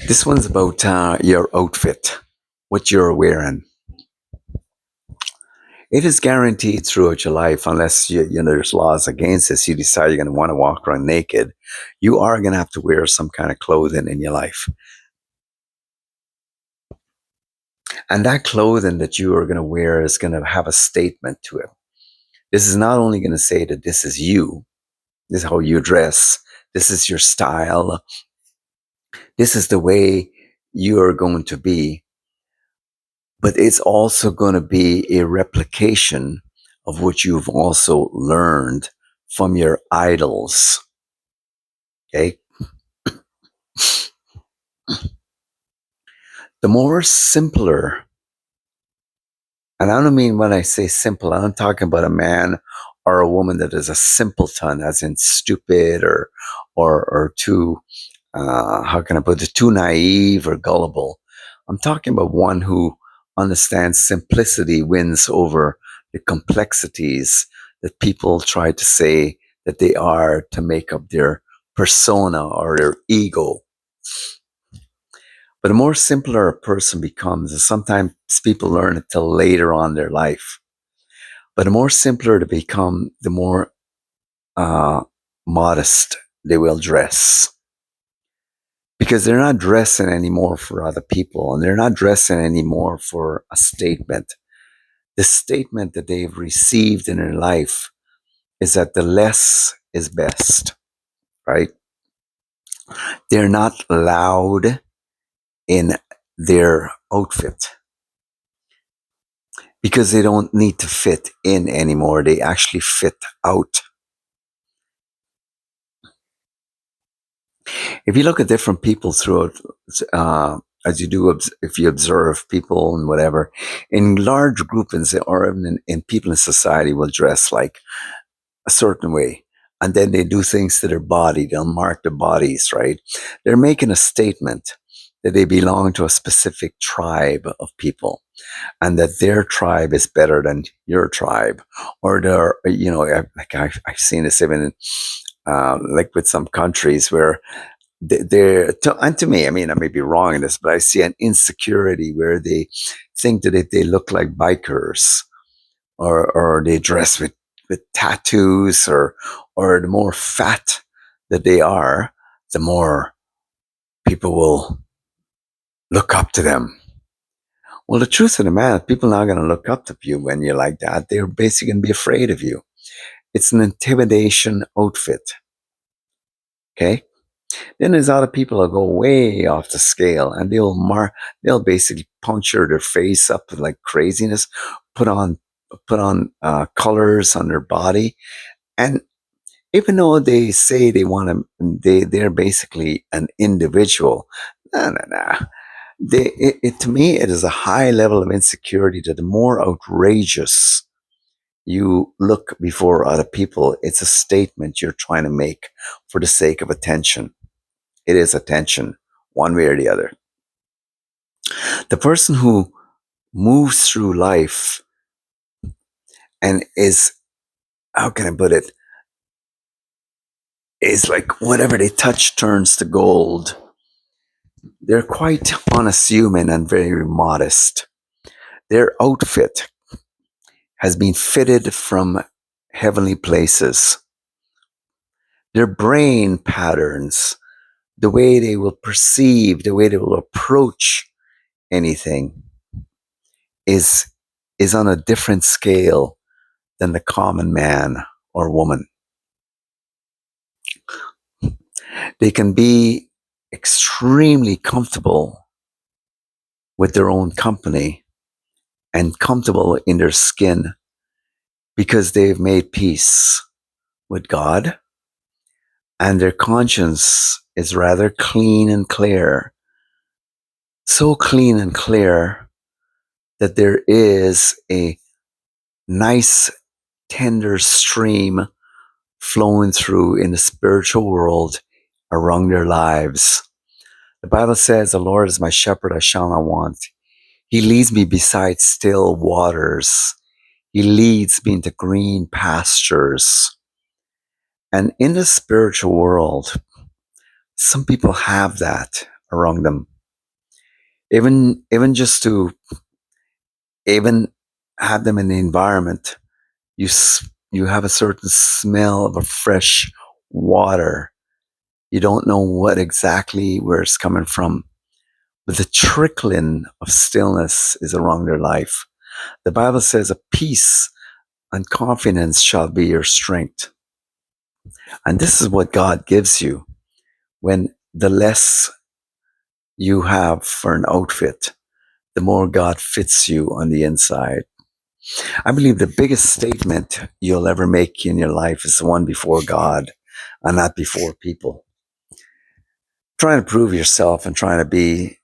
This one's about your outfit, what you're wearing. It is guaranteed throughout your life, unless there's laws against this. You decide you're going to want to walk around naked. You are going to have to wear some kind of clothing in your life, and that clothing that you are going to wear is going to have a statement to it. This is not only going to say that this is you, this is how you dress, this is your style, this is the way you are going to be, but it's also going to be a replication of what you've also learned from your idols. Okay. The more simpler, and I don't mean when I say simple, I'm talking about a man or a woman that is a simpleton, as in stupid or too, how can I put it, too naive or gullible. I'm talking about one who understands simplicity wins over the complexities that people try to say that they are to make up their persona or their ego. But the more simpler a person becomes, and sometimes people learn it till later on in their life, but the more simpler they become, the more uh, modest they will dress. Because they're not dressing anymore for other people, and they're not dressing anymore for a statement. The statement that they've received in their life is that the less is best, right? They're not loud in their outfit because they don't need to fit in anymore. They actually fit out. If you look at different people throughout, as you do, if you observe people and whatever, in large groupings or even in people in society will dress like a certain way. And then they do things to their body. They'll mark their bodies, right? They're making a statement that they belong to a specific tribe of people and that their tribe is better than your tribe. Or they're, like I've seen this even like with some countries where and to me, I mean, I may be wrong in this, but I see an insecurity where they think that if they look like bikers or they dress with tattoos or the more fat that they are, the more people will look up to them. Well, the truth of the matter, people are not going to look up to you when you're like that. They're basically going to be afraid of you. It's an intimidation outfit. Okay. Then there's other people that go way off the scale and they'll basically puncture their face up with like craziness, put on colors on their body, and even though they say they want to, they're basically an individual. No, no, no. To me, it is a high level of insecurity that the more outrageous you look before other people, it's a statement you're trying to make for the sake of attention. It is attention, one way or the other. The person who moves through life and is, how can I put it, is like whatever they touch turns to gold. They're quite unassuming and very modest. Their outfit has been fitted from heavenly places. Their brain patterns, the way they will perceive, the way they will approach anything is on a different scale than the common man or woman. They can be extremely comfortable with their own company and comfortable in their skin because they've made peace with God and their conscience is rather clean and clear. So clean and clear that there is a nice, tender stream flowing through in the spiritual world around their lives. The Bible says, "The Lord is my shepherd, I shall not want. He leads me beside still waters. He leads me into green pastures." And in the spiritual world, some people have that around them. Even just to even have them in the environment, you have a certain smell of a fresh water. You don't know what exactly where it's coming from, but the trickling of stillness is around their life. The Bible says, "A peace and confidence shall be your strength." And this is what God gives you when the less you have for an outfit, the more God fits you on the inside. I believe the biggest statement you'll ever make in your life is the one before God and not before people. Trying to prove yourself and trying to be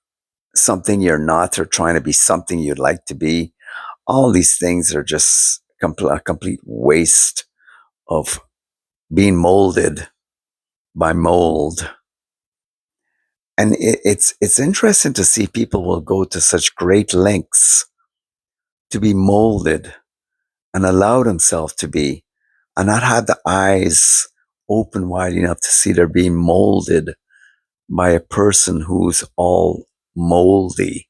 something you're not, or trying to be something you'd like to be, all these things are just a complete waste of being molded by mold. And it's interesting to see people will go to such great lengths to be molded and allow themselves to be, and not have the eyes open wide enough to see they're being molded by a person who's all moldy.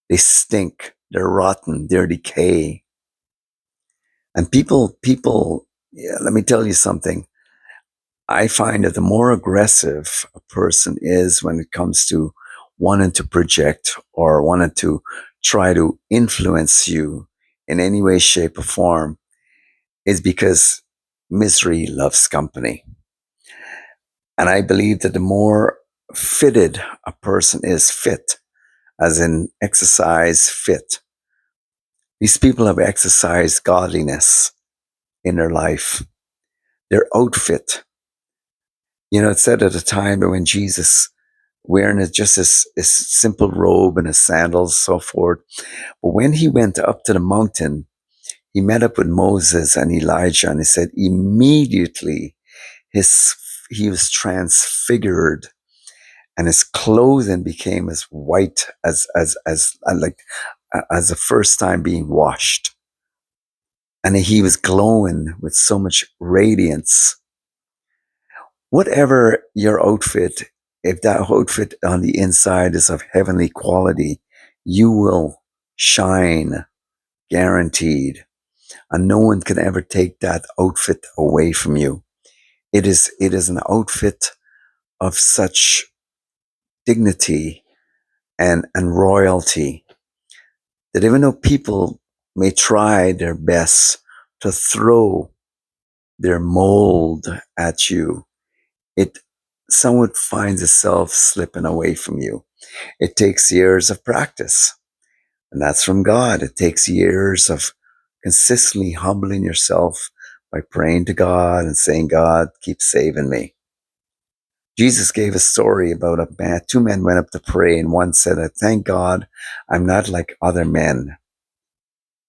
They stink, they're rotten, they're decay. And people, yeah, let me tell you something. I find that the more aggressive a person is when it comes to wanting to project or wanting to try to influence you in any way, shape, or form, is because misery loves company. And I believe that the more fitted a person is, fit, as in exercise fit, these people have exercised godliness in their life, their outfit. You know, it said at a time when Jesus wearing just his simple robe and his sandals, so forth. But when he went up to the mountain, he met up with Moses and Elijah, and he said immediately his he was transfigured, and his clothing became as white as like as the first time being washed, and he was glowing with so much radiance. Whatever your outfit, if that outfit on the inside is of heavenly quality, you will shine, guaranteed, and no one can ever take that outfit away from you. It is an outfit of such dignity and royalty that even though people may try their best to throw their mold at you, it somewhat finds itself slipping away from you. It takes years of practice, and that's from God. It takes years of consistently humbling yourself by praying to God and saying, "God, keep saving me." Jesus gave a story about a man. Two men went up to pray, and one said, "I thank God I'm not like other men."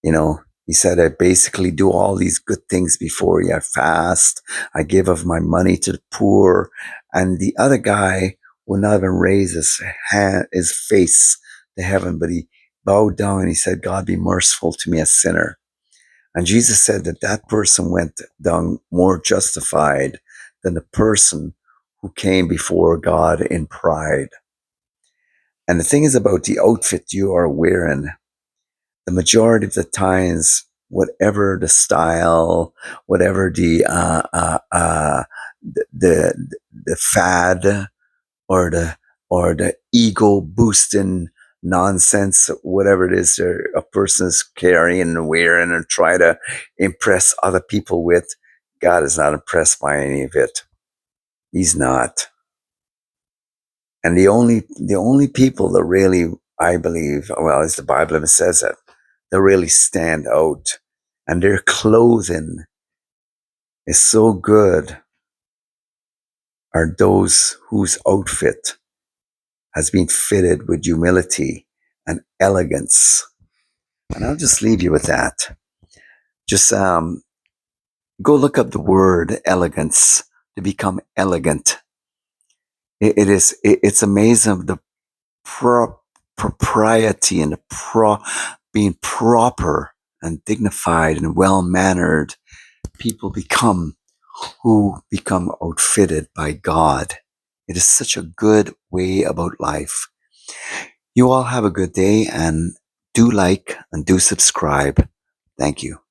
You know, he said, "I basically do all these good things before you. I fast, I give of my money to the poor." And the other guy would not even raise his face to heaven, but he bowed down and he said, "God, be merciful to me, a sinner." And Jesus said that that person went down more justified than the person who came before God in pride. And the thing is about the outfit you are wearing, the majority of the times, whatever the style, whatever the fad or the ego boosting nonsense, whatever it is a person is carrying and wearing and try to impress other people with, God is not impressed by any of it. He's not. And the only people that really, I believe, well, as the Bible even says it, that really stand out and their clothing is so good are those whose outfit has been fitted with humility and elegance. And I'll just leave you with that. Just go look up the word elegance, to become elegant. It's amazing the propriety and being proper and dignified and well mannered people become, who become outfitted by God It is such a good way about life. You all have a good day and do like and do subscribe. Thank you.